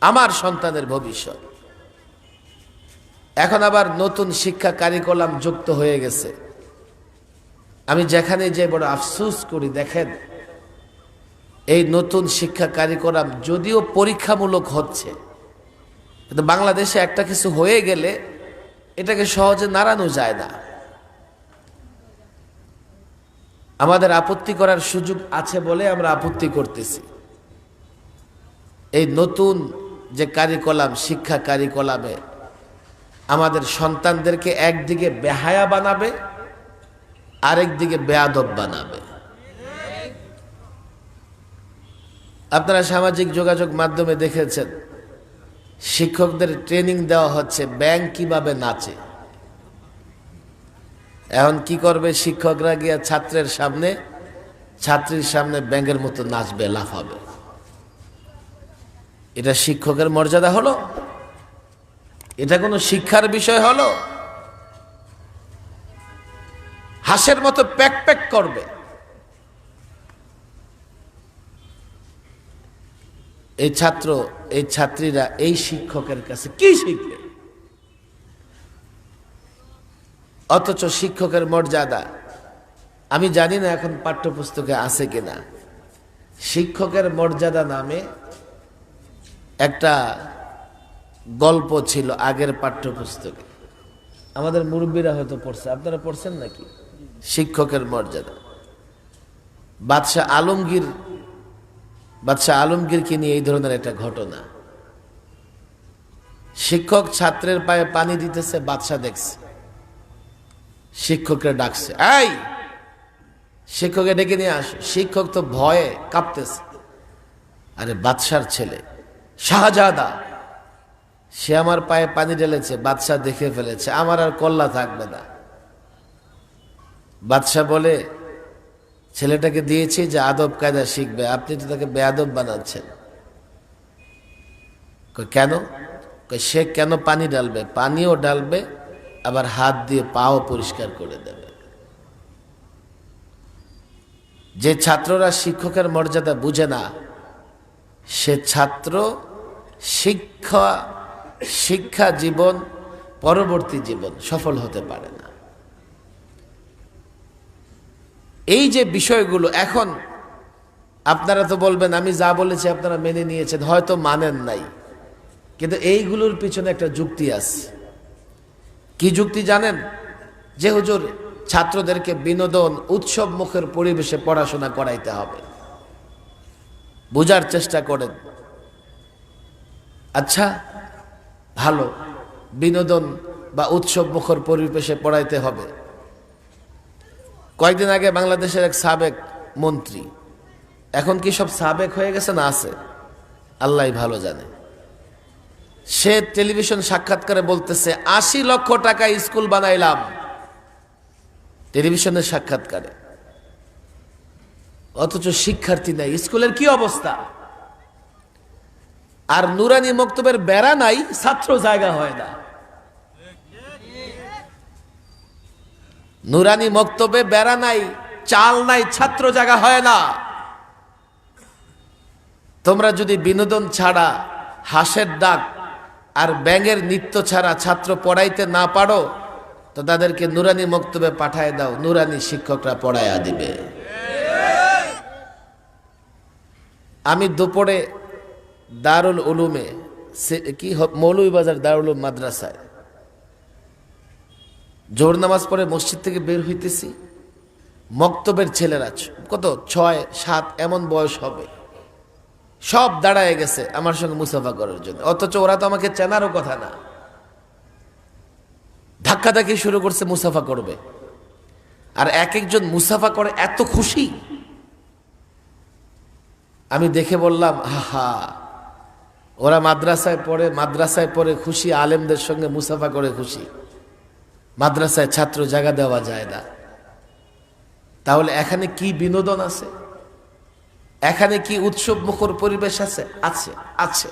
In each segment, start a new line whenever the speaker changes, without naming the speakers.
আমার সন্তানের ভবিষ্যৎ। এখন আবার নতুন শিক্ষা কারিকুলাম যুক্ত হয়ে গেছে। আমি যেখানে যে বড় আফসোস করি, দেখেন এই নতুন শিক্ষা কারিকুলাম যদিও পরীক্ষামূলক হচ্ছে, কিন্তু বাংলাদেশে একটা কিছু হয়ে গেলে এটাকে সহজে নাড়ানো যায় না। আমাদের আপত্তি করার সুযোগ আছে বলে আমরা আপত্তি করতেছি। এই নতুন যে কারিকুলাম, শিক্ষা কারিকুলামে আমাদের সন্তানদেরকে একদিকে বেহায়া বানাবে, আরেকদিকে বেয়াদব বানাবে। আপনারা সামাজিক যোগাযোগ মাধ্যমে দেখেছেন, শিক্ষকদের ট্রেনিং দেওয়া হচ্ছে ব্যাঙ কিভাবে নাচে। এখন কি করবে শিক্ষকরা? গিয়া ছাত্রের সামনে, ছাত্রীর সামনে ব্যাঙের মতো নাচবে, লাফাবে। এটা শিক্ষকের মর্যাদা হলো? এটা কোনো শিক্ষার বিষয় হলো? হাঁসের মতো প্যাক প্যাক করবে। এই ছাত্র, এই ছাত্রীরা এই শিক্ষকের কাছে কি শিখবে? অথচ শিক্ষকের মর্যাদা, আমি জানি না এখন পাঠ্যপুস্তকে আছে কিনা, শিক্ষকের মর্যাদা নামে একটা গল্প ছিল আগের পাঠ্যপুস্তকে। আমাদের মুরব্বীরা হয়তো পড়ছে, আপনারা পড়ছেন নাকি? শিক্ষকের মর্যাদা। বাদশাহ আলমগীরকে নিয়ে এই ধরনের একটা ঘটনা। শিক্ষক ছাত্রের পায়ে পানি দিতেছে, বাদশাহ দেখছে, শিক্ষককে ডাকছে, এই শিক্ষককে ডেকে নিয়ে আসো। শিক্ষক তো ভয়ে কাঁপতেছে। আরে বাদশার ছেলে শাহজাদা, সে আমার পায়ে পানি ঢেলেছে, বাদশাহ দেখে ফেলেছে, আমার আর কল্লা থাকবে না। বাদশাহ বলে, ছেলেটাকে দিয়েছি যে আদব কায়দা শিখবে, আপনি তো তাকে বেয়াদব বানাচ্ছেন। কেন? সে কেন পানি ঢালবে? পানিও ঢালবে, আবার হাত দিয়ে পাও পরিষ্কার করে দেবে। যে ছাত্ররা শিক্ষকের মর্যাদা বুঝে না, সে ছাত্র শিক্ষা জীবন, পরবর্তী জীবন সফল হতে পারে না। এই যে বিষয়গুলো, এখন আপনারা তো বলবেন আমি যা বলেছি আপনারা মেনে নিয়েছেন, হয়তো মানেন নাই, কিন্তু এইগুলোর পিছনে একটা যুক্তি আছে। কি যুক্তি জানেন? যে হুজুর ছাত্রদেরকে বিনোদন, উৎসব মুখের পরিবেশে পড়াশোনা করাইতে হবে। বোঝার চেষ্টা করেন। আচ্ছা ভালো, বিনোদন বা উৎসব মুখর পরিবেশে পড়াইতে হবে। কয়েকদিন আগে বাংলাদেশের এক সাবেক মন্ত্রী, এখন কি সব সাবেক হয়ে গেছে না আছে আল্লাহ ভালো জানে, সে টেলিভিশন সাক্ষাৎকারে বলতেছে ৮০ লক্ষ টাকা স্কুল বানাইলাম। টেলিভিশনের সাক্ষাৎকারে। অথচ শিক্ষার্থী নাই। স্কুলের কি অবস্থা? আর নুরানি মক্তবের বেড়া নাই, ছাত্র জায়গা হয় না। নুরানি মক্তবে বেড়া নাই, চাল নাই, ছাত্র জায়গা হয় না। তোমরা যদি বিনোদন ছাড়া, হাঁসের ডাক আর ব্যাঙের নৃত্য ছাড়া ছাত্র পড়াইতে না পারো, তো তাদেরকে নুরানি মক্তবে পাঠায় দাও, নুরানি শিক্ষকরা পড়াইয়া দিবে। আমি দুপুরে দারুল উলুমে, কি মৌলভীবাজার দারুল উলুম মাদ্রাসায় জোহর নামাজ পড়ে মসজিদ থেকে বের হইতেছি, মক্তবের ছেলেরা কত ৬, ৭ এমন বয়স হবে, সব দাঁড়ায় গেছে আমার সঙ্গে মুসাফা করার জন্য। অথচ ওরা তো আমাকে চেনারও কথা না, ধাক্কাধাক্কি শুরু করছে, মুসাফা করবে। আর এক একজন মুসাফা করে এত খুশি, আমি দেখে বললাম হা, ওরা মাদ্রাসায় পড়ে খুশি, আলেমদের সঙ্গে মুসাফা করে খুশি, মাদ্রাসায় ছাত্র জায়গা দেওয়া যায় না। তাহলে এখানে কি বিনোদন আছে? এখানে কি উৎসব মুখর পরিবেশ আছে? আছে, আছে,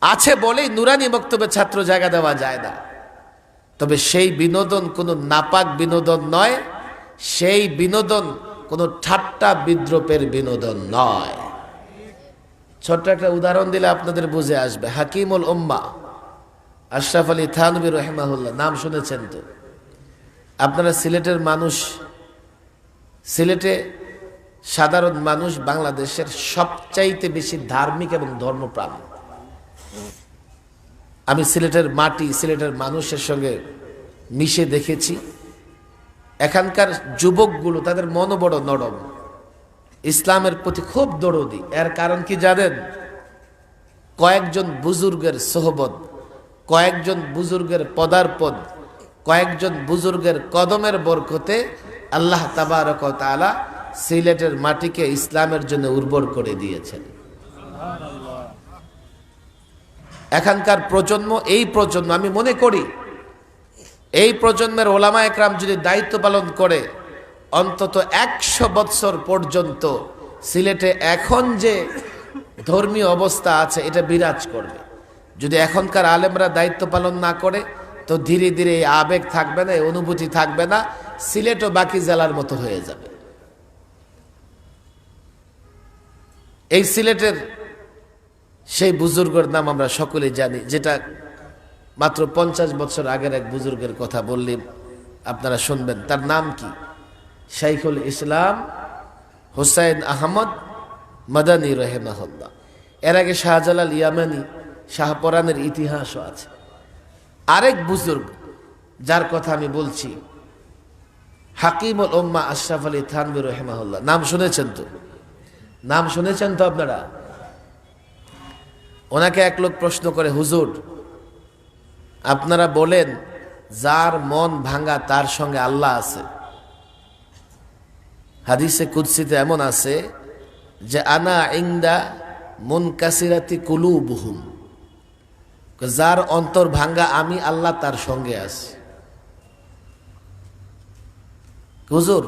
আছে বলেই নুরানি বক্তব্যে ছাত্র জায়গা দেওয়া যায় না। তবে সেই বিনোদন কোনো নাপাক বিনোদন নয়, সেই বিনোদন কোনো ঠাট্টা বিদ্রুপের বিনোদন নয়। ছোট্ট একটা উদাহরণ দিলে আপনাদের বুঝে আসবে। হাকিমুল উম্মাহ আশরাফ আলী থানভী রহিমাহুল্লাহ, নাম শুনেছেন তো আপনারা? সিলেটের মানুষ, সিলেটে সাধারণ মানুষ বাংলাদেশের সবচাইতে বেশি ধার্মিক এবং ধর্মপ্রাণ। আমি সিলেটের মাটি, সিলেটের মানুষের সঙ্গে মিশে দেখেছি। এখানকার যুবকগুলো, তাদের মনও বড় নরম, ইসলামের প্রতি খুব দরদি। এর কারণ কি জানেন? কয়েকজন বুজুর্গের সোহবত, কয়েকজন বুজুর্গের পদার্পণ, কয়েকজন বুজুর্গের কদমের বরকতে আল্লাহ তাবারক ওয়া তাআলা সিলেটের মাটিকে ইসলামের জন্য উর্বর করে দিয়েছেন। এখানকার প্রজন্ম, এই প্রজন্ম, আমি মনে করি এই প্রজন্মের ওলামা একরাম যদি দায়িত্ব পালন করে অন্তত 100 বৎসর পর্যন্ত সিলেটে এখন যে ধর্মীয় অবস্থা আছে এটা বিরাজ করবে। যদি এখনকার আলেমরা দায়িত্ব পালন না করে তো ধীরে ধীরে এই আবেগ থাকবে না, এই অনুভূতি থাকবে না, সিলেটও বাকি জেলার মতো হয়ে যাবে। এই সিলেটের সেই বুজুর্গের নাম আমরা সকলেই জানি, যেটা মাত্র 50 বছর আগের এক বুজুর্গের কথা বললেন, আপনারা শুনবেন। তার নাম কি? শাইখুল ইসলাম হুসাইন আহমদ মাদানী রাহিমাহুল্লাহ। এর আগে শাহজালাল ইয়ামানি, শাহপরানের ইতিহাসও আছে। আরেক বুজুর্গ যার কথা আমি বলছি, হাকিমুল উম্মাহ আশরাফ আলী থানভী রাহিমাহুল্লাহ, নাম শুনেছেন তো? নাম শুনেছেন তো আপনারা? ওনাকে এক লোক প্রশ্ন করে, হুজুর আপনারা বলেন যার মন ভাঙা তার সঙ্গে আল্লাহ আছে। হাদিসে কুদসিতে এমন আছে যে আনা ইনদা মুনকাসিরাতি কুলুবুহুম, যার অন্তর ভাঙ্গা আমি আল্লাহ তার সঙ্গে আছি। হুজুর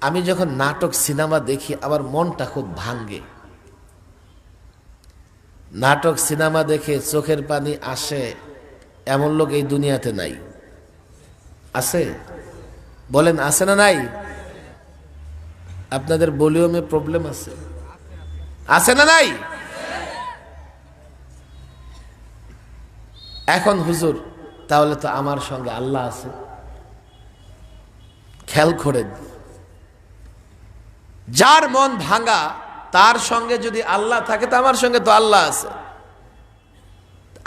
আমি যখন নাটক সিনেমা দেখি আমার মনটা খুব ভাঙ্গে। নাটক সিনেমা দেখে চোখের পানি আসে এমন লোক এই দুনিয়াতে নাই। আছে? বলেন আছে না নাই? আপনাদের ভলিউমে প্রবলেম আছে? আছে না নাই? এখন হুজুর তাহলে তো আমার সঙ্গে আল্লাহ আছে। খেয়াল করেন, যার মন ভাঙা তার সঙ্গে যদি আল্লাহ থাকে তো আমার সঙ্গে তো আল্লাহ আছে।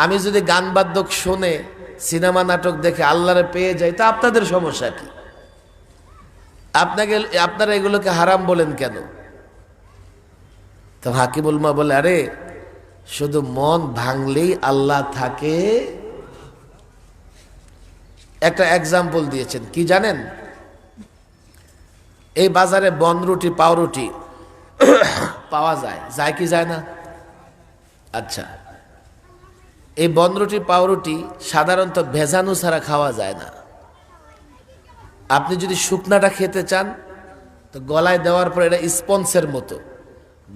আমি যদি গান বাদ্যক শুনে, সিনেমা নাটক দেখে আল্লাহরে পেয়ে যাই তা আপনাদের সমস্যা কি? আপনারা এগুলোকে হারাম বলেন কেন? তো হাকিমুল উম্মাহ বলে, আরে শুধু মন ভাঙলেই আল্লাহ থাকে? একটা এক্সাম্পল দিয়েছেন, কি জানেন? এই বাজারে বনরুটি, পাউরুটি পাওয়া যায়, যায় কি যায় না? আচ্ছা, এই বনরুটি পাউরুটি সাধারণত ভেজানো ছাড়া খাওয়া যায় না। আপনি যদি শুকনাটা খেতে চান তো গলায় দেওয়ার পর এটা স্পঞ্জের মতো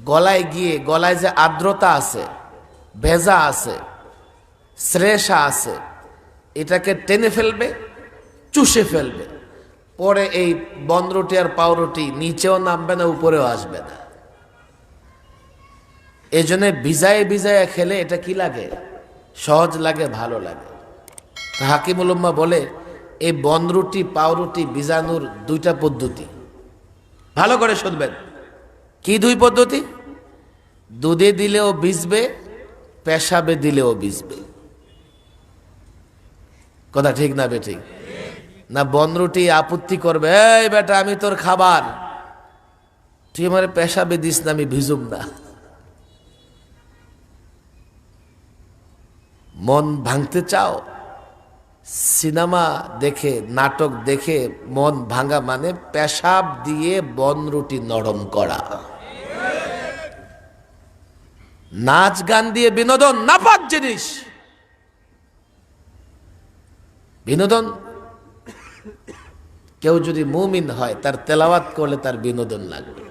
গলায় গিয়ে, গলায় যে আর্দ্রতা আছে, ভেজা আছে, শ্রেষা আছে, এটাকে টেনে ফেলবে, চুষে ফেলবে। পরে এই বনরুটি আর পাউরুটি নিচেও নামবে না, উপরেও আসবে না। এই জন্য ভিজায় ভিজায় খেলে এটা কি লাগে? সহজ লাগে, ভালো লাগে। হাকিমুল উম্মাহ বলে এই বনরুটি পাউরুটি ভিজানোর 2টা পদ্ধতি। ভালো করে শুনবেন। কি 2 পদ্ধতি? দুধে দিলেও ভিজবে, পেশাবে দিলেও ভিজবে। কথা ঠিক না বেঠিক? না বনরুটি আপত্তি করবে, এই বেটা আমি তোর খাবার, তুই আমার পেশাবে দিস না, আমি ভিজুম না। মন ভাঙতে চাও? সিনেমা দেখে, নাটক দেখে মন ভাঙা মানে পেশাব দিয়ে বনরুটি নরম করা। নাচ গান দিয়ে বিনোদন নাপাক জিনিস। বিনোদন, কেউ যদি মুমিন হয় তার তেলাওয়াত করলে তার বিনোদন লাগবে।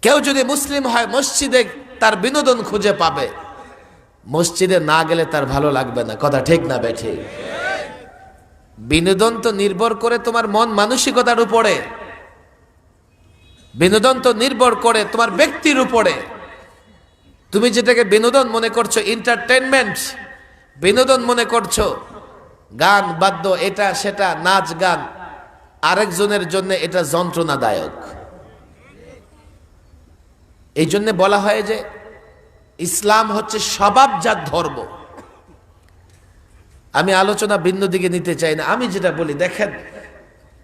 কেউ যদি মুসলিম হয় মসজিদে তার বিনোদন খুঁজে পাবে, মসজিদে না গেলে তার ভালো লাগবে না। কথা ঠিক না বেঠিক? বিনোদন তো নির্ভর করে তোমার মন মানসিকতার উপরে, বিনোদন তো নির্ভর করে তোমার ব্যক্তির উপরে। তুমি যেটাকে বিনোদন মনে করছো, এন্টারটেনমেন্ট বিনোদন মনে করছো, গান বাদ্য এটা সেটা নাচ গান, আরেকজনের জন্য এটা যন্ত্রণাদায়ক। এই জন্য বলা হয় যে ইসলাম হচ্ছে স্বভাবজাত ধর্ম। আমি আলোচনা ভিন্ন দিকে নিতে চাই না, আমি যেটা বলি দেখেন,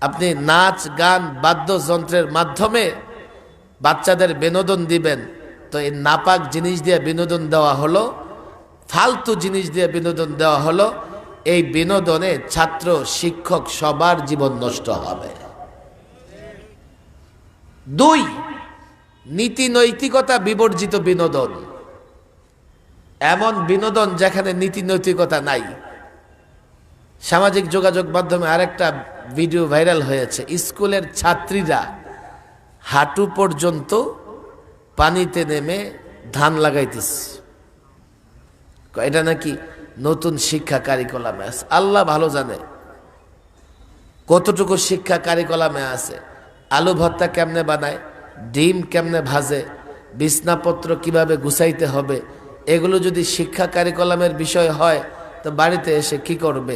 আপনি নাচ গান বাদ্যযন্ত্রের মাধ্যমে বাচ্চাদের বিনোদন দিবেন, তো এই নাপাক জিনিস দিয়ে বিনোদন দেওয়া হলো, ফালতু জিনিস দিয়ে বিনোদন দেওয়া হলো। এই বিনোদনে ছাত্র শিক্ষক সবার জীবন নষ্ট হবে। 2, নীতি নৈতিকতা বিবর্জিত বিনোদন, এমন বিনোদন যেখানে নীতি নৈতিকতা নাই। সামাজিক যোগাযোগ মাধ্যমে আরেকটা ভিডিও ভাইরাল হয়েছে, স্কুলের ছাত্রীরা হাঁটু পর্যন্ত পানিতে নেমে ধান লাগাইতেছে। এটা নাকি নতুন শিক্ষা কারিকুলামে আছে। আল্লাহ ভালো জানে কতটুকু শিক্ষা কারিকুলামে আছে। আলু ভর্তা কেমনে বানায়, ডিম কেমনে ভাজে, বিছনাপত্র কিভাবে গুছাইতে হবে, এগুলো যদি শিক্ষা কারিকুলামের বিষয় হয় তো বাড়িতে এসে কি করবে?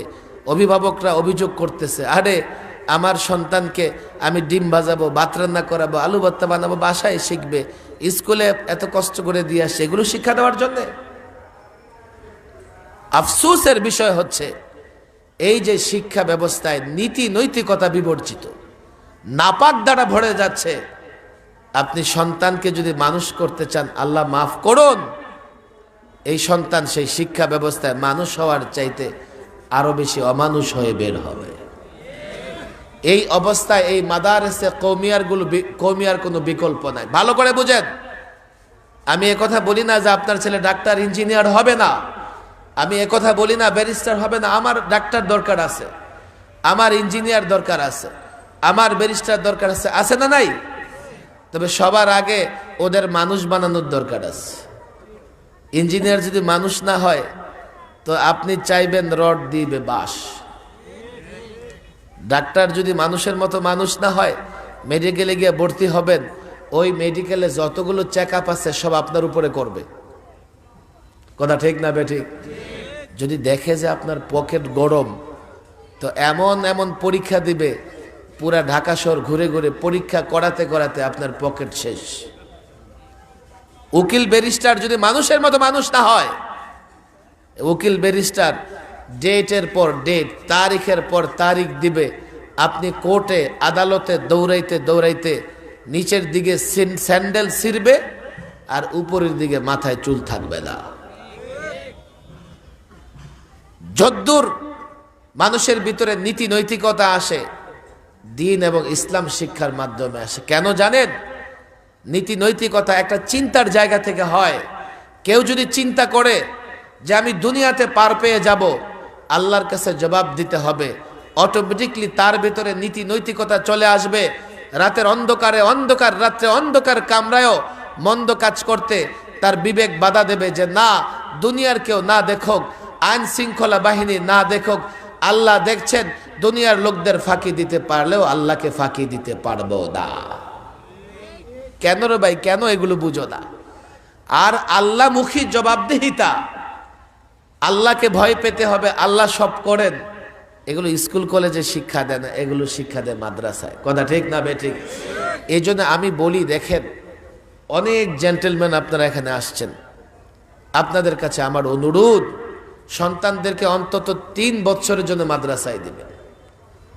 অভিভাবকরা অভিযোগ করতেছে, আরে আমার সন্তানকে আমি ডিম ভাজাবো, ভাত রান্না করাবো, আলু ভর্তা বানাবো, বাসায় শিখবে, স্কুলে এত কষ্ট করে দিয়ে আসছে, এগুলো শিক্ষা দেওয়ার জন্যে? আফসোসের বিষয় হচ্ছে এই যে শিক্ষা ব্যবস্থায় নীতি নৈতিকতা বিবর্জিত, নাপাক দ্বারা ভরে যাচ্ছে। আপনি সন্তানকে যদি মানুষ করতে চান, আল্লাহ মাফ করুন, এই সন্তান সেই শিক্ষা ব্যবস্থায় মানুষ হওয়ার চাইতে আরো বেশি অমানুষ হয়ে বের হবে। এই অবস্থায় এই মাদারেসে কৌমিয়ার কোনো বিকল্প নাই। ভালো করে বুঝেন, আমি একথা বলি না যে আপনার ছেলে ডাক্তার ইঞ্জিনিয়ার হবে না, আমি একথা বলি না ব্যারিস্টার হবে না। আমার ডাক্তার দরকার আছে, আমার ইঞ্জিনিয়ার দরকার আছে, আমার ব্যারিস্টার দরকার আছে, আছে না নাই? তবে সবার আগে ওদের মানুষ বানানোর দরকার আছে। ইঞ্জিনিয়ার যদি মানুষ না হয় তো আপনি চাইবেন রড দিবে বাঁশ। ডাক্তার যদি মানুষের মতো মানুষ না হয়, মেডিকেলে গিয়ে ভর্তি হবেন, ওই মেডিকেলে যতগুলো চেক আপ আছে সব আপনার উপরে করবে। কথা ঠিক না বেঠিক? যদি দেখে যে আপনার পকেট গরম, তো এমন এমন পরীক্ষা দিবে, পুরা ঢাকা শহর ঘুরে ঘুরে পরীক্ষা করাতে করাতে আপনার পকেট শেষ। উকিল ব্যারিস্টার যদি মানুষের মতো মানুষ না হয়, উকিল ব্যারিস্টার ডেটের পর ডেট, তারিখের পর তারিখ দিবে, আপনি কোর্টে আদালতে দৌড়াইতে দৌড়াইতে নিচের দিকে স্যান্ডেল ছিঁড়বে আর উপরের দিকে মাথায় চুল থাকবে না। যদ্দূর মানুষের ভিতরে নীতি নৈতিকতা আসে, দিন এবং ইসলাম শিক্ষার মাধ্যমে আসে। কেন জানেন? নীতি নৈতিকতা একটা চিন্তার জায়গা থেকে হয়। কেউ যদি চিন্তা করে যে আমি দুনিয়াতে পার পেয়ে যাব, আল্লাহর কাছে জবাব দিতে হবে, অটোমেটিকলি তার ভিতরে নীতি নৈতিকতা চলে আসবে। রাতের অন্ধকারে, অন্ধকার রাত্রে, অন্ধকার কামরায়ও মন্দ কাজ করতে তার বিবেক বাধা দেবে যে না, দুনিয়ার কেউ না দেখুক, আইন শৃঙ্খলা বাহিনী না দেখুক, আল্লাহ দেখছেন। দুনিয়ার লোকদের ফাঁকি দিতে পারলেও আল্লাহকে ফাঁকি দিতে পারবো না। কেন রে ভাই, কেন এগুলো বুঝো না? আর আল্লাহমুখী জবাবদিহিতা, আল্লাহকে ভয় পেতে হবে, আল্লাহ সব করেন, এগুলো স্কুল কলেজে শিক্ষা দেয় না, এগুলো শিক্ষা দেয় মাদ্রাসায়। কথা ঠিক না বেঠিক? এই জন্য আমি বলি, দেখেন অনেক জেন্টেলম্যান আপনারা এখানে আসছেন, আপনাদের কাছে আমার অনুরোধ, সন্তানদেরকে অন্তত 3 বছরের জন্য মাদ্রাসায় দিবেন।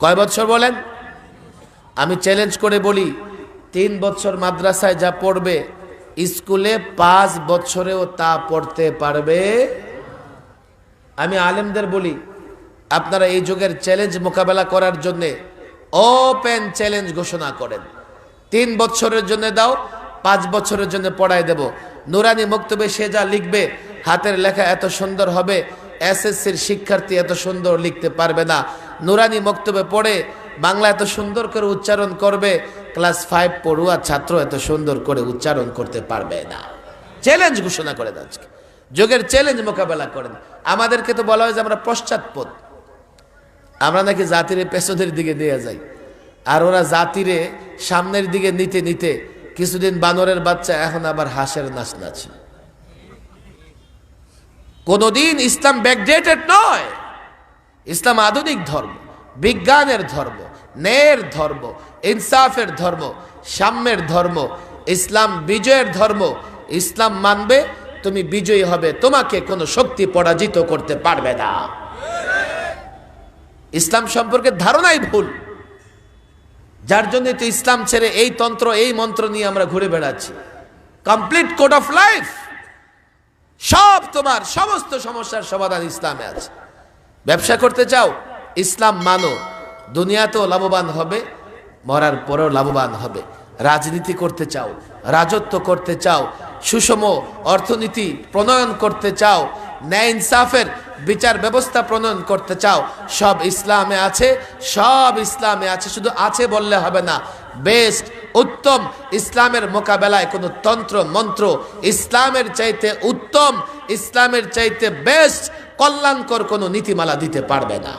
কয় বছর বলেন? আমি চ্যালেঞ্জ করে বলি, 3 বছর মাদ্রাসায় যা পড়বে, স্কুলে 5 বছরেও তা পড়তে পারবে। আমি আলেমদের বলি, আপনারা এই যুগের চ্যালেঞ্জ মোকাবেলা করার জন্য ওপেন চ্যালেঞ্জ ঘোষণা করেন। 3 বছরের জন্য দাও, 5 বছরের জন্য পড়াই দেব। নুরানি মক্তবে সে যা লিখবে, হাতের লেখা এত সুন্দর হবে, এসএসসির শিক্ষার্থী এত সুন্দর লিখতে পারবে না। নুরানি মক্তবে পড়ে বাংলা এত সুন্দর করে উচ্চারণ করবে, ক্লাস 5 পড়ুয়া ছাত্র এত সুন্দর করে উচ্চারণ করতে পারবে না। চ্যালেঞ্জ ঘোষণা করেন, আজকে যুগের চ্যালেঞ্জ মোকাবেলা করেন। আমাদেরকে তো বলা হয় যে আমরা পশ্চাৎপদ, আমরা নাকি জাতিরে পেছনের দিকে নিয়ে যাই, আর ওরা জাতিরে সামনের দিকে নিতে নিতে কিছুদিন বানরের বাচ্চা, এখন আবার হাঁসের নাচ নাচি। কোনদিন ইসলাম ব্যাকডেটেড নয়। ইসলাম আধুনিক ধর্ম, বিজ্ঞানের ধর্ম, ন্যায়ের ধর্ম, ইনসাফের ধর্ম, সাম্যের ধর্ম। ইসলাম বিজয়ের ধর্ম। ইসলাম মানবে, তুমি বিজয়ী হবে, তোমাকে কোনো শক্তি পরাজিত করতে পারবে না। ইসলাম সম্পর্কে ধারণাই ভুল, যার জন্য তো ইসলাম ছেড়ে এই তন্ত্র এই মন্ত্র নিয়ে আমরা ঘুরে বেড়াচ্ছি। কমপ্লিট কোড অফ লাইফ, সব তোমার সমস্ত সমস্যার সমাধান ইসলামে আছে। ব্যবসা করতে চাও, ইসলাম মানো, দুনিয়াতেও লাভবান হবে, মরার পরেও লাভবান হবে। রাজনীতি করতে চাও, রাজত্ব করতে চাও, সুষম অর্থনীতি প্রণয়ন করতে চাও, ন্যায় ইনসাফের বিচার ব্যবস্থা প্রণয়ন করতে চাও, সব ইসলামে আছে, সব ইসলামে আছে। শুধু আছে বললে হবে না, বেস্ট উত্তম ইসলামের মোকাবেলায় কোনো তন্ত্র মন্ত্র ইসলামের চাইতে উত্তম, ইসলামের চাইতে বেস্ট কল্যাণকর কোনো নীতিমালা দিতে পারবে না।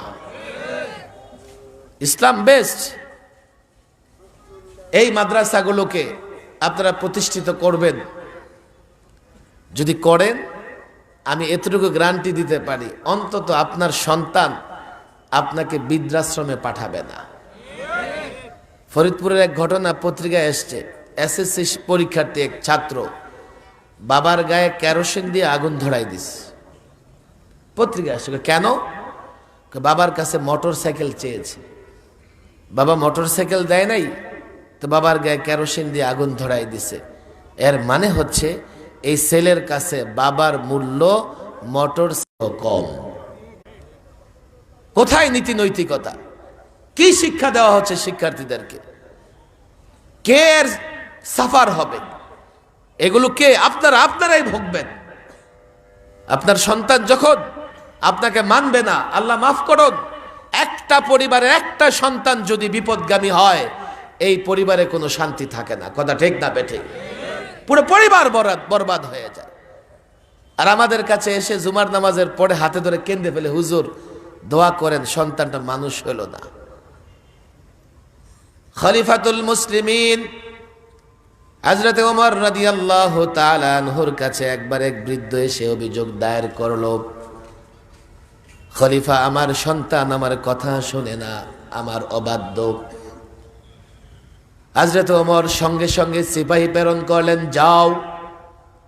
ইসলাম বেস্ট। এই মাদ্রাসাগুলোকে আপনারা প্রতিষ্ঠিত করবেন, যদি করেন আমি এতটুকু গ্যারান্টি দিতে পারি, অন্তত আপনার সন্তান আপনাকে বৃদ্ধাশ্রমে পাঠাবে না। ফরিদপুরের এক ঘটনা পত্রিকায় এসছে, এসএসসি পরীক্ষার্থী এক ছাত্র বাবার গায়ে কেরোসিন দিয়ে আগুন ধরাই দিস। পত্রিকা আসছে, কেন? বাবার কাছে মোটর সাইকেল চেয়েছে, বাবা মোটর সাইকেল দেয় নাই, তো বাবার গায়ে কেরোসিন দিয়ে আগুন ধরাই দিছে। এর মানে হচ্ছে এই ছেলের কাছে বাবার মূল্য মোটর কম। কোথায় নীতি নৈতিকতা? কি শিক্ষা দেওয়া হচ্ছে শিক্ষার্থীদেরকে? কে এর সাফার হবে? এগুলো কে? আপনারাই ভোগবেন। আপনার সন্তান যখন আপনাকে মানবে না, আল্লাহ মাফ করুন, একটা পরিবারের একটা সন্তান যদি বিপদগামী হয়, এই পরিবারে কোনো শান্তি থাকে না। কথা ঠিক না বেঠিক? পুরো পরিবার বরবাদ হয়ে যায়। আর আমাদের কাছে এসে জুমার নামাজের পরে হাতে ধরে কেঁদে ফেলে, হুজুর দোয়া করেন, সন্তানটা মানুষ হলো না। খলিফাতুল মুসলিমিন হযরত ওমর রাদিয়াল্লাহু তাআলা আনহুর কাছে একবার এক বৃদ্ধ এসে অভিযোগ দায়ের করলো, খলিফা আমার সন্তান আমার কথা শোনে না, আমার অবাধ্য। হযরত ওমর সঙ্গে সঙ্গে সিপাহী প্রেরণ করলেন, যাও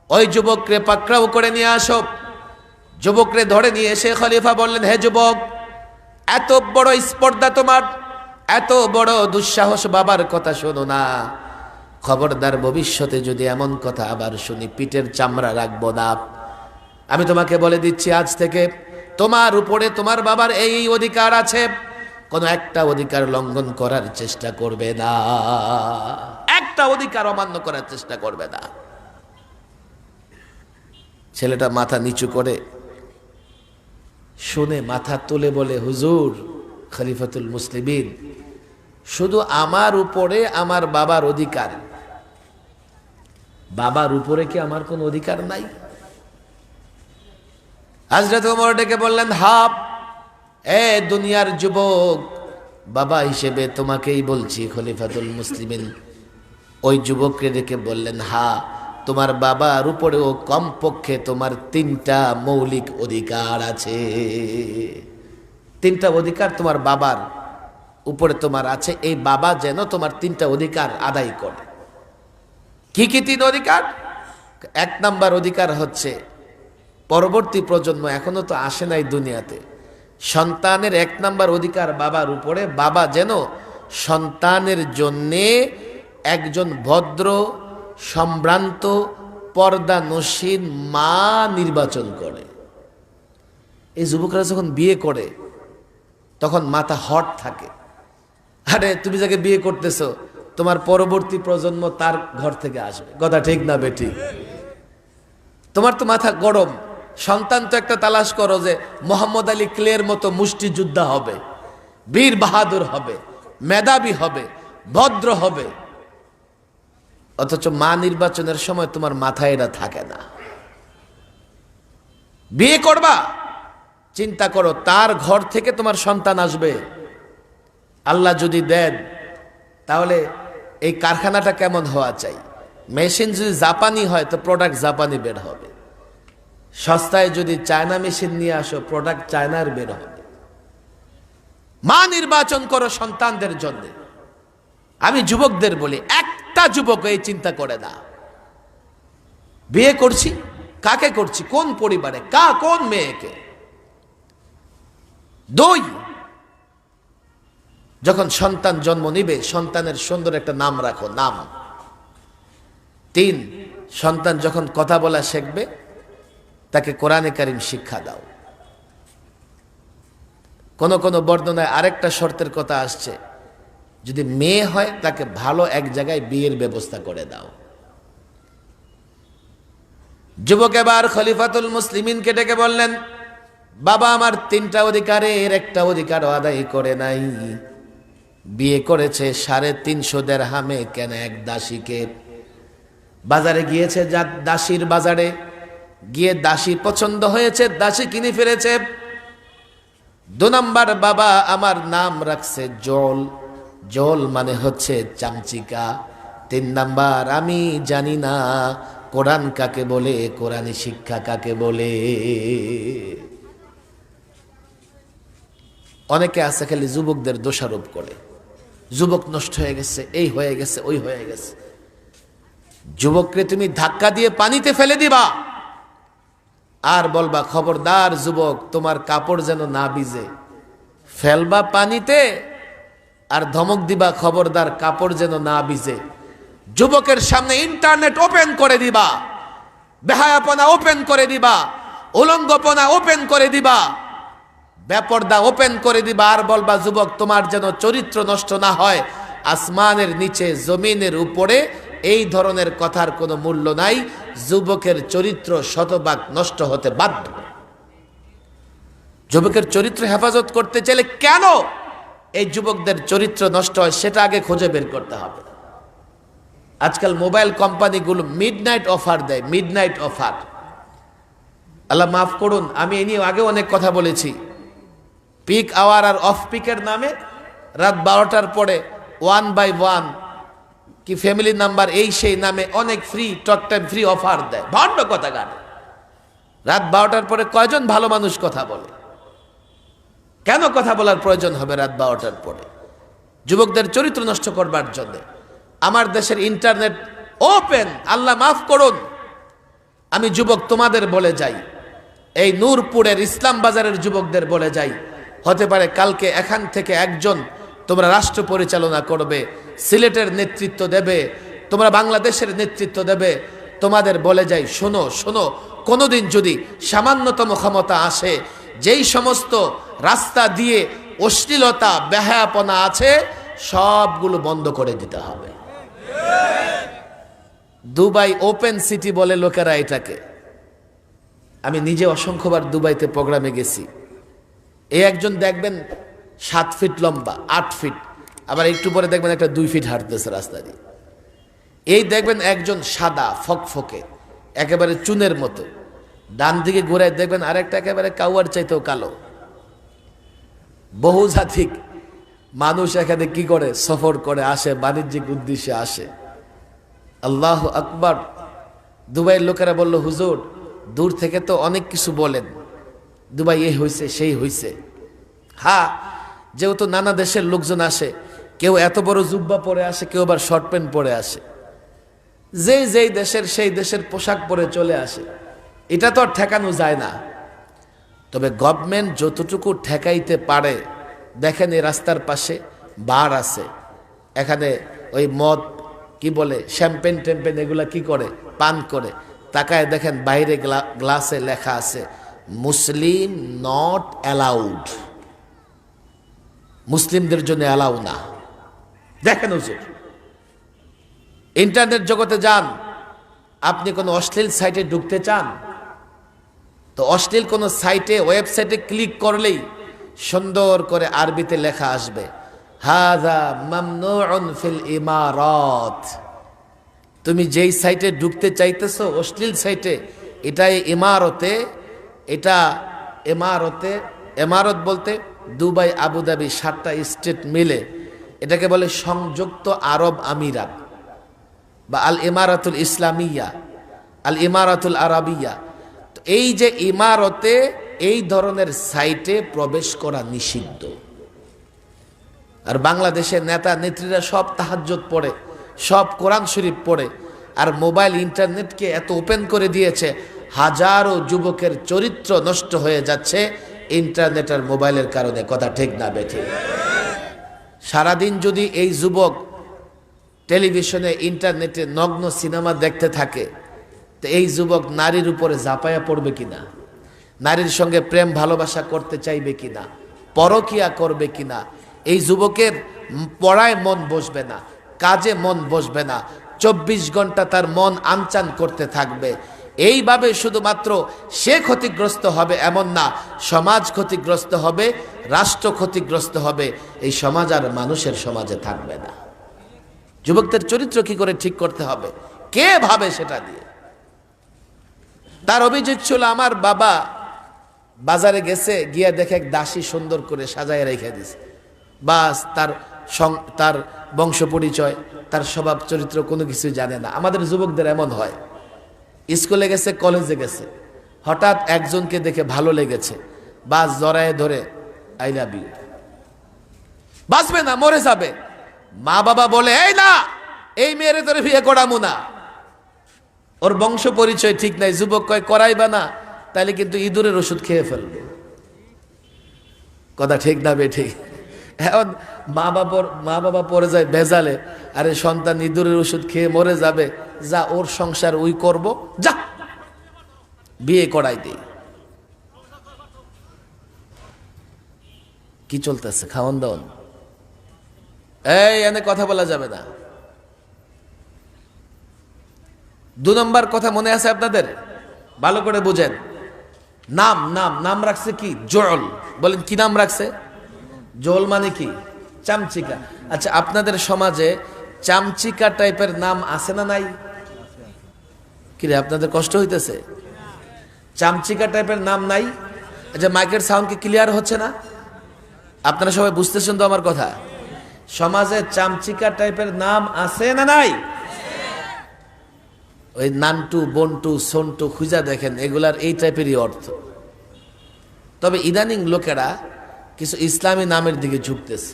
ওই যুবককে পাকড়াও করে নিয়ে আসো। যুবককে ধরে নিয়ে এসে খলিফা বললেন, হে যুবক, এত বড় স্পর্ধা তোমার, এত বড় দুঃসাহস, বাবার কথা শোনো না। খবরদার, ভবিষ্যতে যদি এমন কথা আবার শুনি পিঠের চামড়া রাখবো না। আমি তোমাকে বলে দিচ্ছি, আজ থেকে তোমার উপরে তোমার বাবার এই অধিকার আছে, কোনো একটা অধিকার লঙ্ঘন করার চেষ্টা করবে না, একটা অধিকার অমান্য করার চেষ্টা করবে না। ছেলেটা মাথা নিচু করে শুনে মাথা তুলে বলে, হুজুর খলিফাতুল মুসলিমিন, শুধু আমার উপরে আমার বাবার অধিকার, বাবার উপরে কি আমার কোন অধিকার নাই? হযরত ওমর ডেকে বললেন, হাপ এ দুনিয়ার যুবক, বাবা হিসেবে তোমাকেই বলছি খলিফাতুল মুসলিমিন। ওই যুবককে ডেকে বললেন, হা, তোমার বাবার উপরেও কমপক্ষে তোমার 3টা মৌলিক অধিকার আছে। 3টা অধিকার তোমার বাবার উপরে তোমার আছে। এই বাবা যেন তোমার 3টা অধিকার আদায় করে। কি কি 3 অধিকার? 1 নাম্বার অধিকার হচ্ছে, পরবর্তী প্রজন্ম এখনো তো আসে নাই দুনিয়াতে, সন্তানের 1 নাম্বার অধিকার বাবার উপরে, বাবা যেন সন্তানের জন্যে একজন ভদ্র সম্ভ্রান্ত পর্দানসীন মা নির্বাচন করে। এই যুবকরা যখন বিয়ে করে তখন মাথা হট থাকে, আরে তুমি যাকে বিয়ে করতেছো তোমার পরবর্তী প্রজন্ম তার ঘর থেকে আসবে। কথা ঠিক না বেঠিক? তোমার তো মাথা গরম, সন্তান তো একটা তালাশ করো যে মোহাম্মদ আলী ক্লের মতো মুষ্টিযোদ্ধা হবে, বীর বাহাদুর হবে, মেধাবী হবে, ভদ্র হবে। অথচ মা নির্বাচনের সময় তোমার মাথায় এটা থাকে না। বিয়ে করবা, চিন্তা করো তার ঘর থেকে তোমার সন্তান আসবে। আল্লাহ যদি দেন তাহলে এই কারখানাটা কেমন হওয়া চাই? মেশিন যদি জাপানি হয় তো প্রোডাক্ট জাপানি বের হবে। সস্তায় যদি চায়না মেশিন নিয়ে আসো, প্রোডাক্ট চায়নার বের হবে। মা নির্বাচন করো সন্তানদের জন্য। আমি যুবকদের বলি, একটা যুবক এই চিন্তা করে না, বিয়ে করছি কাকে করছি, কোন পরিবারে, কোন মেয়েকে। 2, যখন সন্তান জন্ম নিবে সন্তানের সুন্দর একটা নাম রাখো, নাম। 3, সন্তান যখন কথা বলা শিখবে তাকে কোরআনে কারিম শিক্ষা দাও। কোন কোন বর্ণনায় আরেকটা শর্তের কথা আসছে, যদি মেয়ে হয় তাকে ভালো এক জায়গায় বিয়ের ব্যবস্থা করে দাও। যুবক এবার খলিফাতুল মুসলিমিনকে ডেকে বললেন, বাবা আমার 3টা অধিকারের একটা অধিকারও আদায় করে নাই। বিয়ে করেছে 350 দিরহামে, কেন এক দাসীকে। বাজারে গিয়েছে, দাসীর বাজারে গিয়ে দাসী পছন্দ হয়েছে, দাসী কিনে ফেলেছে। 2 নাম্বার, বাবা আমার নাম রাখছে জল, জল মানে হচ্ছে চামচিকা। 3 নাম্বার, আমি জানি না কোরআন কাকে বলে, কোরআনী শিক্ষা কাকে বলে। অনেকে আছে খালি যুবকদের দোষারোপ করে, যুবক নষ্ট হয়ে গেছে, এই হয়ে গেছে, ওই হয়ে গেছে। যুবককে তুমি ধাক্কা দিয়ে পানিতে ফেলে দিবা আর বলবা, খবরদার যুবক, তোমার কাপড় যেন না ভিজে। ফেলবা পানিতে আর ধমক দিবা, খবরদার কাপড় যেন না ভিজে। যুবকের সামনে ইন্টারনেট ওপেন করে দিবা, বেহায়াপনা ওপেন করে দিবা, উলঙ্গপনা ওপেন করে দিবা, বেপর্দা ওপেন করে দিবা, আর বলবা, যুবক তোমার যেন চরিত্র নষ্ট না হয়। আসমানের নিচে জমিনের উপরে এই ধরনের কথার কোনো মূল্য নাই। যুবকের চরিত্র শতভাগ নষ্ট হতে বাধ্য। যুবকের চরিত্র হেফাজত করতে চাইলে কেন এই যুবকদের চরিত্র নষ্ট হয় সেটা আগে খুঁজে বের করতে হবে। আজকাল মোবাইল কোম্পানিগুলো মিডনাইট অফার দেয়, মিডনাইট অফার। আল্লাহ মাফ করুন, আমি এ নিয়ে আগে অনেক কথা বলেছি। পিক আওয়ার আর অফ পিকের নামে রাত 12টার পরে 1/1 কি ফ্যামিলি নাম্বার এই সেই নামে অনেক free talk time free offer দেয়। ভণ্ড কথা গান। রাত 12টার পরে কয়জন ভালো মানুষ কথা বলে? কেন কথা বলার প্রয়োজন হবে রাত 12টার পরে? যুবকদের চরিত্র নষ্ট করবার জন্য। আমার দেশের ইন্টারনেট ওপেন, আল্লাহ মাফ করুন। আমি যুবক তোমাদের বলে যাই, এই নূরপুরের ইসলাম বাজারের যুবকদের বলে যাই, হতে পারে কালকে এখান থেকে একজন তোমরা রাষ্ট্র পরিচালনা করবে, সিলেটের নেতৃত্ব দেবে, তোমরা বাংলাদেশের নেতৃত্ব দেবে। তোমাদের বলে যাই, শোনো শোনো, কোনোদিন যদি সামান্যতম ক্ষমতা আসে, যেই সমস্ত রাস্তা দিয়ে অশ্লীলতা বেহায়াপনা আছে সবগুলো বন্ধ করে দিতে হবে। দুবাই ওপেন সিটি বলে লোকেরা এটাকে। আমি নিজে অসংখ্যবার দুবাইতে প্রোগ্রামে গেছি। এই একজন দেখবেন 7 ফিট লম্বা, 8 ফিট, আবার একটু পরে দেখবেন একটা 2 ফিট হাঁটতেছে রাস্তা দিয়ে। এই দেখবেন একজন সাদা ফকফকে, একেবারে চুনের মতো। ডান দিকে ঘুরায় দেখবেন আরেকটা একেবারে কাউয়ার চাইতেও কালো। বহুজাতিক মানুষ এখানে কি করে, সফর করে আসে, বাণিজ্যিক উদ্দেশ্যে আসে। আল্লাহু আকবার। দুবাইয়ের লোকেরা বলল, হুজুর দূর থেকে তো অনেক কিছু বলেন, দুবাই এই হয়েছে সেই হয়েছে। হ্যাঁ, যেহেতু নানা দেশের লোকজন আসে, কেউ এত বড় জুব্বা পরে আসে, কেউ আবার শর্ট প্যান্ট পরে আসে। যেই দেশের সেই দেশের পোশাক পরে চলে আসে, এটা তো আর ঠেকানো যায় না। তবে গভর্নমেন্ট যতটুকু ঠেকাইতে পারে, দেখেন এই রাস্তার পাশে বার আছে, এখানে ওই মদ কি বলে, শ্যাম্পেন টেম্পেন এগুলা কি করে, পান করে। তাকায় দেখেন বাইরে গ্লাসে লেখা আছে মুসলিম নট অ্যালাউড, মুসলিমদের জন্য অ্যালাউ না। দেখেন হুজুর, ইন্টারনেট জগতে যান, আপনি কোনো অশ্লীল সাইটে ঢুকতে চান তো অশ্লীল কোনো সাইটে, ওয়েবসাইটে ক্লিক করলেই সুন্দর করে আরবিতে লেখা আসবে, হাযা মামনুউন ফিল ইমারাত। তুমি যেই সাইটে ঢুকতে চাইতেছো অশ্লীল সাইটে, এটাই ইমারতে, এটা ইমারতে, ইমারত বলতে দুবাই আবুধাবি 7টা স্টেট মিলে এটাকে বলে সংযুক্ত আরব আমিরাত বা আল ইমারাতুল ইসলামিয়া, আল ইমারাতুল আরাবিয়া। তো এই যে ইমারতে এই ধরনের সাইটে প্রবেশ করা নিষিদ্ধ। আর বাংলাদেশের নেতা নেত্রীরা সব তাহাজ্জুদ পড়ে, সব কোরআন শরীফ পড়ে, আর মোবাইল ইন্টারনেটকে এত ওপেন করে দিয়েছে, হাজারো যুবকের চরিত্র নষ্ট হয়ে যাচ্ছে ইন্টারনেট আর মোবাইলের কারণে। কথা ঠিক না বেঠিক? সারাদিন যদি এই যুবক টেলিভিশনে ইন্টারনেটে নগ্ন সিনেমা দেখতে থাকে, তো এই যুবক নারীর উপরে ঝাঁপায়া পড়বে কিনা, নারীর সঙ্গে প্রেম ভালোবাসা করতে চাইবে কিনা, পরকিয়া করবে কিনা, এই যুবকের পড়ায় মন বসবে না, কাজে মন বসবে না, 24 ঘন্টা তার মন আনচান করতে থাকবে। এইভাবে শুধুমাত্র সে ক্ষতিগ্রস্ত হবে এমন না, সমাজ ক্ষতিগ্রস্ত হবে, রাষ্ট্র ক্ষতিগ্রস্ত হবে, এই সমাজ আর মানুষের সমাজে থাকবে না। যুবকদের চরিত্র কি করে ঠিক করতে হবে, কে ভাবে সেটা দিয়ে। তার অভিযোগ ছিল, আমার বাবা বাজারে গেছে, গিয়ে দেখে এক দাসী সুন্দর করে সাজায় রেখে দিছে, বাস তার বংশ পরিচয়, তার স্বভাব চরিত্র কোনো কিছু জানে না। আমাদের যুবকদের এমন হয়, স্কুলে গেছে, কলেজে গেছে, হঠাৎ একজনকে দেখে ভালো লেগেছে, বাস জড়ায় ধরে আই লাভ ইউ, বাঁচবে না, মরে যাবে। মা বাবা বলে, এই না, এই মেয়েরে তোরে বিয়ে করামু না, ওর বংশ পরিচয় ঠিক নাই। যুবক কয়, করাইবা না, তাহলে কিন্তু ইঁদুরের ওষুধ খেয়ে ফেলবে। কথা ঠিক না বেঠিক? এখন মা বাবা পড়ে যায় ভেজালে, আরে সন্তান ইঁদুরের ওষুধ খেয়ে মরে যাবে, যা ওর সংসার ওই করব, যা বিয়ে করাই দেই। কি চলতেছে? খাওয়ান দাওয়ান? এই এনে কথা বলা যাবে না। 2 নম্বর কথা মনে আছে আপনাদের? ভালো করে বুঝেন। নাম রাখছে কি? জোল। বলেন কি নাম রাখছে? জোল মানে কি? চামচিকা। আচ্ছা, আপনাদের সমাজে চামচিকা টাইপের নাম আছে না নাই? কিরে, আপনাদের কষ্ট হইতেছে? চামচিকা টাইপের নাম নাই? আচ্ছা, মাইকের সাউন্ড কি ক্লিয়ার হচ্ছে না? আপনারা সবাই বুঝতেছেন তো আমার কথা? সমাজে চামচিকা টাইপের নাম আছে না নাই? ওই নান্টু, বন্টু, সন্টু খুঁজা দেখেন, এগুলার এই টাইপেরই অর্থ। তবে ইদানিং লোকেরা কিছু ইসলামী নামের দিকে ঝুঁকতেছে।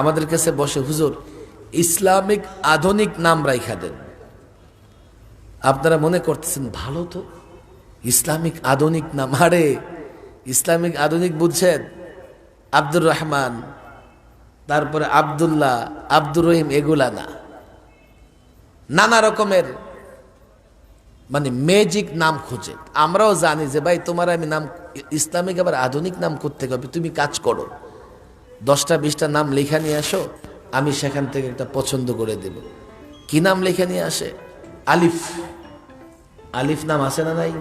আমাদের কাছে বসে, হুজুর ইসলামিক আধুনিক নাম রাইখা দেন। আপনারা মনে করতেছেন ভালো তো, ইসলামিক আধুনিক নাম। আরে ইসলামিক আধুনিক বুঝছেন? আব্দুর রহমান, তারপরে আব্দুল্লাহ, আব্দুর রহিম, এগুলা না, নানা রকমের মানে ম্যাজিক নাম খুঁজে। আমরাও জানি যে ভাই তোমার আমি নাম ইসলামিক আবার আধুনিক নাম করতে হবে, তুমি কাজ করো, 10টা 20টা নাম লেখা নিয়ে আসো, আমি সেখান থেকে একটা পছন্দ করে দেব। কি নাম লেখা নিয়ে আসে? আলিফ। আলিফ নাম আছে না নাই?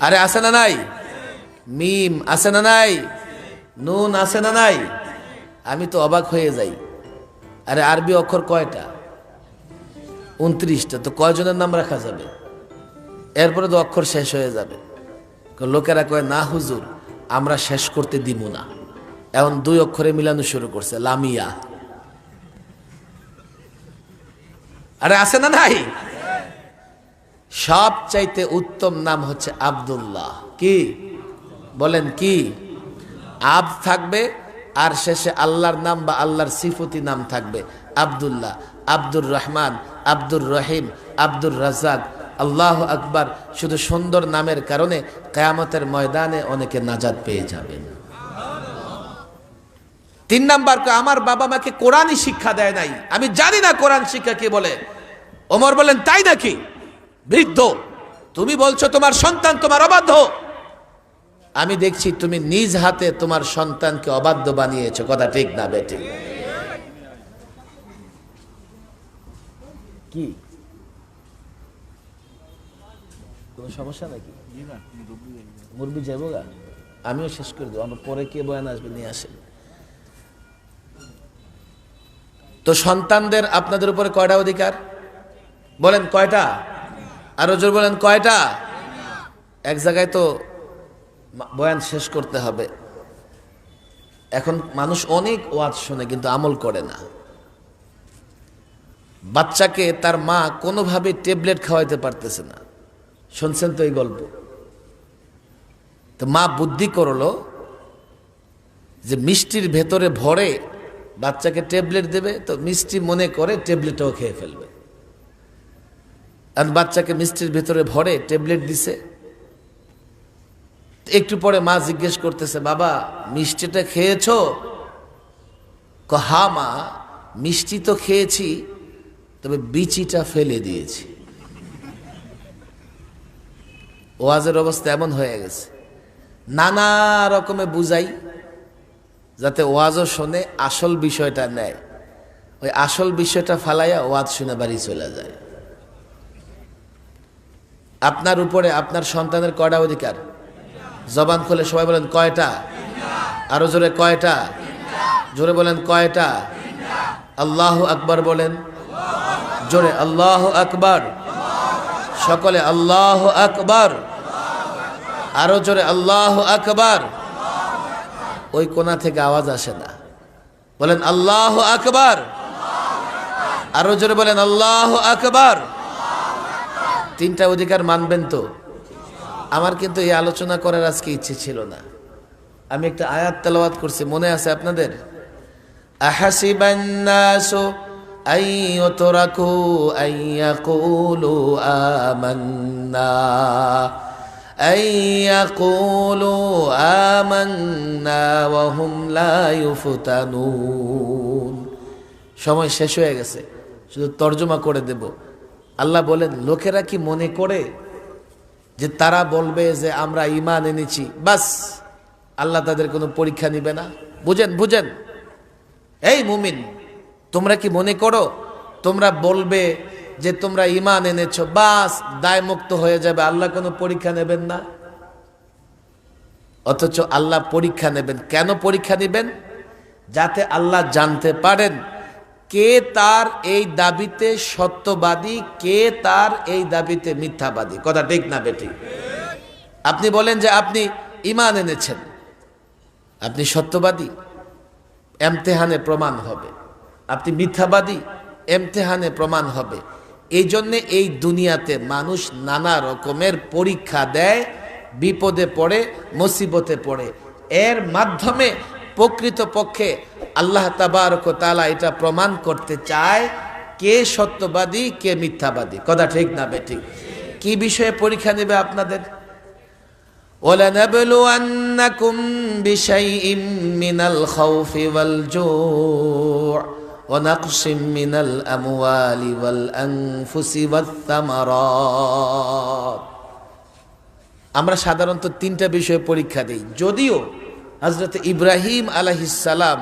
আরে আছে না নাই? মিম আছে না নাই? নুন আছে না নাই? আমি তো অবাক হয়ে যাই। আরে আরবি অক্ষর কয়টা? 29টা। তো কয়জনের নাম রাখা যাবে? এরপরে তো অক্ষর শেষ হয়ে যাবে। লোকেরা কয়, না হুজুর, আমরা শেষ করতে দিব না। এখন 2 অক্ষরে মিলানো শুরু করছে, লামিয়া। আরে আছে না নাই? সবচাইতে উত্তম নাম হচ্ছে আব্দুল্লাহ। কি বলেন? কি আব থাকবে, আর শেষে আল্লাহর নাম বা আল্লাহর সিফতি নাম থাকবে। আব্দুল্লাহ, আব্দুর রহমান, আব্দুর রহিম, আব্দুর রাজ্জাক। আল্লাহু আকবার। শুধু সুন্দর নামের কারণে কিয়ামতের ময়দানে অনেকে নাজাত পেয়ে যাবেন। 3 নাম্বার, আমার বাবা মাকে কোরআনই শিক্ষা দেয় নাই, আমি জানি না কোরআন শিক্ষা কি বলে। ওমর বলেন, তাই নাকি? বৃদ্ধ, তুমি বলছো তোমার সন্তান তোমার অবাধ্য, আমি দেখছি তুমি নিজ হাতে তোমার সন্তানকে অবাধ্য বানিয়েছো। কথা ঠিক না বেঠিক? কি কোনো সমস্যা নাকি? মুরবি যাবো গা, আমিও শেষ করে দেবো, আমার পরে কে বয়ান আসবে নিয়ে আসে। তো সন্তানদের আপনাদের উপরে কয়টা অধিকার? বলেন কয়টা? আরো জোর বলেন কয়টা? এক জায়গায় তো বয়ান শেষ করতে হবে। এখন মানুষ অনেক ওয়াজ শোনে কিন্তু আমল করে না। বাচ্চাকে তার মা কোনোভাবে ট্যাবলেট খাওয়াইতে পারতেছে না। শুনছেন তো এই গল্প? তো মা বুদ্ধি করলো যে মিষ্টির ভেতরে ভরে বাচ্চাকে ট্যাবলেট দেবে, তো মিষ্টি মনে করে ট্যাবলেটও খেয়ে ফেলবে। আর বাচ্চাকে মিষ্টির ভেতরে ভরে ট্যাবলেট দিছে। একটু পরে মা জিজ্ঞেস করতেছে, বাবা মিষ্টিটা খেয়েছো? হা মা, মিষ্টি তো খেয়েছি, তবে বিচিটা ফেলে দিয়েছি। ওয়াজের অবস্থা এমন হয়ে গেছে, নানা রকমে বুঝাই যাতে ওয়াজও শোনে, আসল বিষয়টা নেয়। ওই আসল বিষয়টা ফালাইয়া ওয়াজ শুনে বাড়ি চলে যায়। আপনার উপরে আপনার সন্তানের কয়টা অধিকার? জবান খুলে সবাই বলেন কয়টা? আরো জোরে কয়টা? জোরে বলেন কয়টা? আল্লাহু আকবার বলেন জোরে, আল্লাহু আকবার। সকলে আল্লাহু আকবার, আরো জোরে আল্লাহু আকবার। ওই কোণা থেকে আওয়াজ আসে না, বলেন আল্লাহু আকবার, আরো জোরে বলেন আল্লাহু আকবার। তিনটা অধিকার মানবেন তো? আমার কিন্তু এই আলোচনা করার আজকে ইচ্ছে ছিল না। আমি একটা আয়াত তেলাওয়াত করছি, মনে আছে আপনাদের? আহাসিবান নাসু আইয়ুতরাকু আইয়াকুলু আমান্না আইয়াকুলু আমান্না ওয়া হুম লা ইউফতানুন। সময় শেষ হয়ে গেছে, শুধু তর্জমা করে দেব। আল্লাহ বলেন, লোকেরা কি মনে করে যে তারা বলবে যে আমরা ঈমান এনেছি, বাস আল্লাহ তাদের কোনো পরীক্ষা নিবে না? বুঝেন বুঝেন, এই মুমিন, তোমরা কি মনে করো তোমরা বলবে যে তোমরা ঈমান এনেছো, বাস দায় মুক্ত হয়ে যাবে, আল্লাহ কোনো পরীক্ষা নেবেন না? অথচ আল্লাহ পরীক্ষা নেবেন। কেন পরীক্ষা নেবেন? যাতে আল্লাহ জানতে পারেন কে তার এই দাবিতে সত্যবাদী, কে তার এই দাবিতে মিথ্যাবাদী। কথা ঠিক না বেঠিক? আপনি বলেন যে আপনি ঈমান এনেছেন, আপনি সত্যবাদী, ইমতিহানে প্রমাণ হবে। আপনি মিথ্যাবাদী, ইমতিহানে প্রমাণ হবে। এই জন্যে এই দুনিয়াতে মানুষ নানা রকমের পরীক্ষা দেয়, বিপদে পড়ে, মুসিবতে পড়ে। এর মাধ্যমে প্রকৃতপক্ষে আল্লাহ তাবারক ওয়া তাআলা এটা প্রমাণ করতে চায় কে সত্যবাদী, কে মিথ্যাবাদী। কথা ঠিক না বেঠিক? কি বিষয়ে পরীক্ষা নেবে আপনাদের? وَلَنَبْلُوَنَّكُمْ بِشَيْءٍ مِّنَ الْخَوْفِ وَالْجُوعِ وَنَقْصٍ مِّنَ الْأَمْوَالِ وَالْأَنفُسِ وَالثَّمَرَاتِ। আমরা সাধারণত তিনটা বিষয়ে পরীক্ষা দিই, যদিও হযরত ইব্রাহিম আলাইহিস সালাম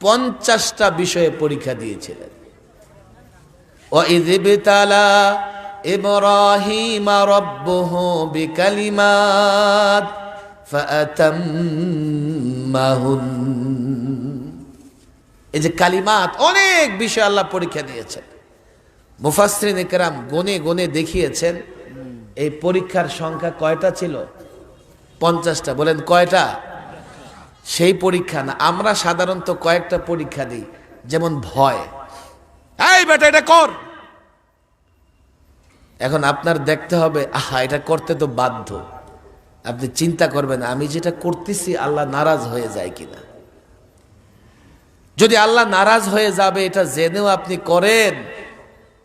50টা বিষয়ে পরীক্ষা দিয়েছিলেন। وَإِذِ ابْتَلَى إِبْرَاهِيمَ رَبُّهُ بِكَلِمَاتٍ فَأَتَمَّهُنَّ। এই যে কালিমাত, অনেক বিষয় আল্লাহ পরীক্ষা দিয়েছেন। মুফাসসিরিন ইকরাম গনে গনে দেখিয়েছেন এই পরীক্ষার সংখ্যা কয়টা ছিল? 50টা। বলেন কয়টা? সেই পরীক্ষা না, আমরা সাধারণত কয়েকটা পরীক্ষা দিই, যেমন ভয়। এই বেটা এটা কর। এখন আপনার দেখতে হবে, আহা এটা করতে তো বাধ্য। আপনি চিন্তা করবেন আমি যেটা করতেছি আল্লাহ নারাজ হয়ে যায় কিনা। যদি আল্লাহ নারাজ হয়ে যাবে এটা জেনেও আপনি করেন,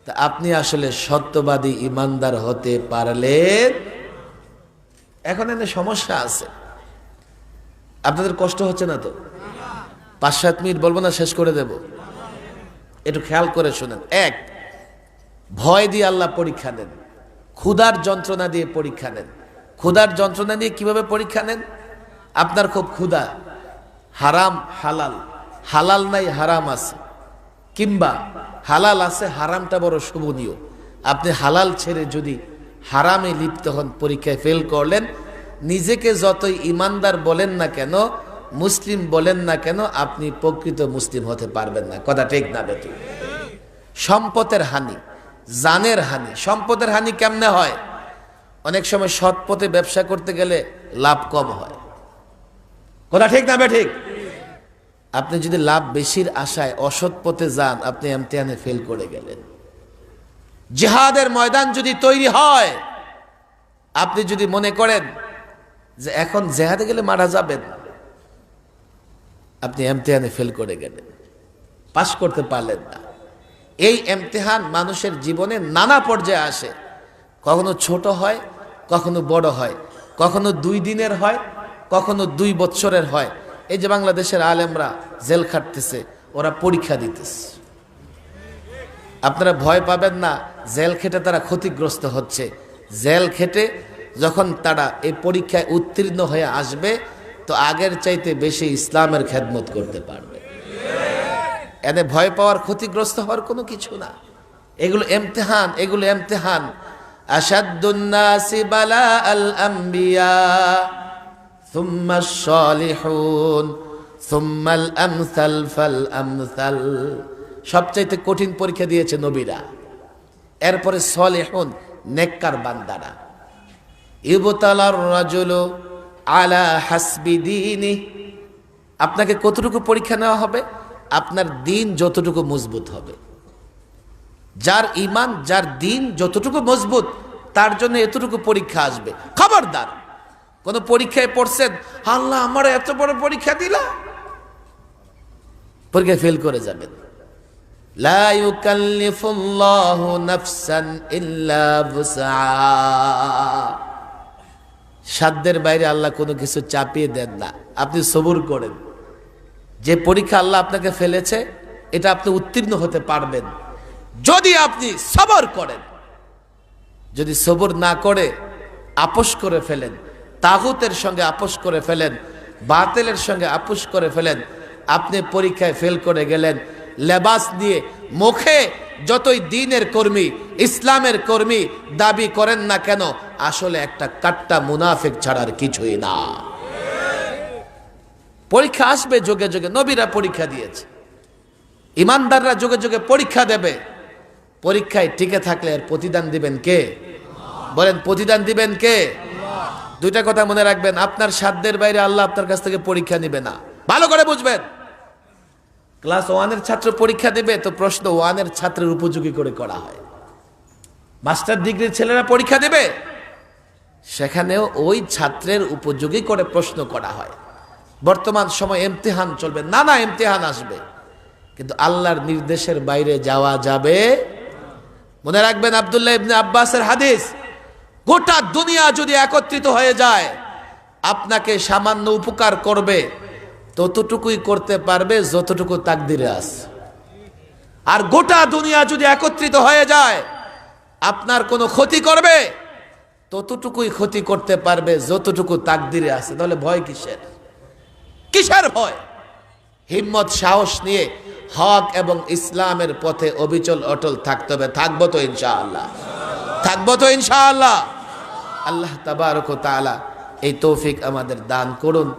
তা আপনি আসলে সত্যবাদী ইমানদার হতে পারলেন। এখন এখানে সমস্যা আছে, আপনাদের কষ্ট হচ্ছে না তো? 5-7 মিনিট বলবো না, শেষ করে দেব। একটু খেয়াল করে শুনেন। এক, ভয় দিয়ে আল্লাহ পরীক্ষা নেন, ক্ষুধার যন্ত্রণা দিয়ে পরীক্ষা নেন। ক্ষুধার যন্ত্রণা দিয়ে কিভাবে পরীক্ষা নেন? আপনার খুব ক্ষুধা, হারাম হালাল, হালাল নাই হারাম আছে, কিংবা হালাল আছে হারামটা বড় শোভনীয়, আপনি হালাল ছেড়ে যদি হারামে লিপ্ত হন, পরীক্ষায় ফেল করলেন। নিজেকে যতই ইমানদার বলেন না কেন, মুসলিম বলেন না কেন, আপনি প্রকৃত মুসলিম হতে পারবেন না। কথা ঠিক না বেঠিক? সম্পদের হানি, জানের হানি। সম্পদের হানি কেমনে হয়? অনেক সময় সৎ পথে ব্যবসা করতে গেলে লাভ কম হয়। কথা ঠিক না বেঠিক? আপনি যদি লাভ বেশির আশায় অসৎ পথে যান, আপনি ইমতিহানে ফেল করে গেলেন। জিহাদের ময়দান যদি তৈরি হয়, আপনি যদি মনে করেন যে এখন জেহাদে গেলে মারা যাবেন, আপনি ইমতিহানে ফেল করে গেলেন, পাশ করতে পারলেন না। এই ইমতিহান মানুষের জীবনে নানা পর্যায়ে আসে, কখনো ছোট হয়, কখনো বড় হয়, কখনো 2 দিনের হয়, কখনো 2 বছরের হয়। এই যে বাংলাদেশের আলেমরা জেল খাটতেছে, ওরা পরীক্ষা দিতেছে। আপনারা ভয় পাবেন না, জেল খেটে তারা ক্ষতিগ্রস্ত হচ্ছে। জেল খেটে যখন তারা এই পরীক্ষায় উত্তীর্ণ হয়ে আসবে, তো আগের চাইতে বেশি ইসলামের খেদমত করতে পারবে। এনে ভয় পাওয়ার, ক্ষতিগ্রস্ত হওয়ার কোনো কিছু না। এগুলো ইমতিহান, এগুলো ইমতিহান। আশাদ্দুন নাসি বালা আল আম্বিয়া সুম্মাস সালিহুন সুম্মাল আমসাল ফাল আমসাল। সবচাইতে কঠিন পরীক্ষা দিয়েছে নবীরা, এরপরে সালিহুন, নেককার বান্দারা। ইবতালার রাজুলু আলা হাসবি দীনি। আপনাকে কতটুকু পরীক্ষা নেওয়া হবে? আপনার দিন যতটুকু মজবুত হবে। যার ঈমান, যার দিন যতটুকু মজবুত, তার জন্য এতটুকু পরীক্ষা আসবে। খবরদার, কোন পরীক্ষায় পড়ছেন, আল্লাহ আমার এত বড় পরীক্ষা দিলা, পরীক্ষা ফেল করে যাবেন। লা ইউকাল্লিফুল্লাহু নাফসান ইল্লা বুসআহা। সাধ্যের বাইরে আল্লাহ কোনো কিছু চাপিয়ে দেন না, আপনি সবুর করেন। যে পরীক্ষা আল্লাহ আপনাকে ফেলেছে, এটা আপনি উত্তীর্ণ হতে পারবেন যদি আপনি সবর করেন। যদি সবর না করে আপোষ করে ফেলেন, তাগুতের সঙ্গে আপোষ করে ফেলেন, বাতিলের সঙ্গে আপোষ করে ফেলেন, আপনি পরীক্ষায় ফেল করে গেলেন। লেবাস দিয়ে মুখে যতই দ্বীনের কর্মী, ইসলামের কর্মী দাবি করেন না কেন, আসলে একটা কাট্টা মুনাফিক ছাড়ার কিছুই না। পরীক্ষা আসবে যুগে যুগে, নবীরা পরীক্ষা দিয়েছে, ইমানদাররা যুগে যুগে পরীক্ষা দেবে। পরীক্ষায় টিকে থাকলে এর প্রতিদান দিবেন কে? বলেন, প্রতিদান দিবেন কে? দুইটা কথা মনে রাখবেন, আপনার সাধ্যের বাইরে আল্লাহ আপনার কাছ থেকে পরীক্ষা নিবে না। ভালো করে বুঝবেন। ক্লাস 1-এর ছাত্র পরীক্ষা দেবে, তো প্রশ্ন 1-এর ছাত্রের উপযোগী করে করা হয়। মাস্টার ডিগ্রির ছেলেরা পরীক্ষা দেবে, সেখানেও ওই ছাত্রের উপযোগী করে প্রশ্ন করা হয়। বর্তমান সময় ইমতিহান চলবে, নানা ইমতিহান আসবে, কিন্তু আল্লাহর নির্দেশের বাইরে যাওয়া যাবে। মনে রাখবেন আব্দুল্লাহ ইবনে আব্বাসের হাদিস, গোটা দুনিয়া যদি একত্রিত হয়ে যায় আপনাকে সামান্য উপকার করবে, ততটুকুই করতে পারবে যতটুকু তাকদিরে আছে। আর গোটা দুনিয়া যদি একত্রিত হয়ে যায় আপনার কোনো ক্ষতি করবে, ততটুকুই ক্ষতি করতে পারবে যতটুকু তাকদিরে আছে। তাহলে ভয় কিসের? কিসের ভয়? হিম্মত, সাহস নিয়ে হক এবং ইসলামের পথে অবিচল অটল থাকতে হবে। থাকবো তো ইনশাআল্লাহ, থাকবো তো ইনশাআল্লাহ। আল্লাহ তাবারক ওয়া তাআলা এই তৌফিক আমাদের দান করুন।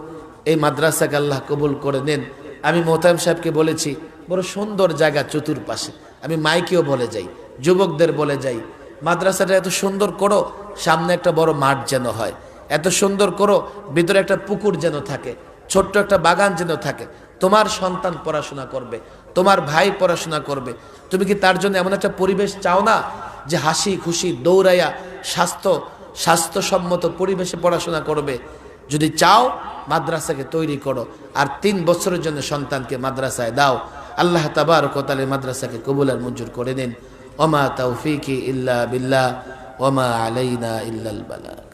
এই মাদ্রাসাকে আল্লাহ কবুল করে নেন। আমি মোহতামিম সাহেবকে বলেছি, বড় সুন্দর জায়গা চতুর্পাশে। আমি মাইকেও বলে যাই, যুবকদের বলে যাই, মাদ্রাসাটা এত সুন্দর করো, সামনে একটা বড় মাঠ যেন হয়, এত সুন্দর করো, ভিতরে একটা পুকুর যেন থাকে, ছোট্ট একটা বাগান যেন থাকে। তোমার সন্তান পড়াশোনা করবে, তোমার ভাই পড়াশোনা করবে, তুমি কি তার জন্য এমন একটা পরিবেশ চাও না যে হাসি খুশি দৌড়াইয়া স্বাস্থ্যসম্মত পরিবেশে পড়াশোনা করবে? যদি চাও, মাদ্রাসাকে তৈরি করো, আর 3 বছরের জন্য সন্তানকে মাদ্রাসায় দাও। আল্লাহ তাবারক ওয়া তাআলা মাদ্রাসাকে কবুল আর মঞ্জুর করে নিন। ওমা তাওফীকি ইল্লা বিল্লাহ ওমা আলাইনা ইল্লাল বালাগ।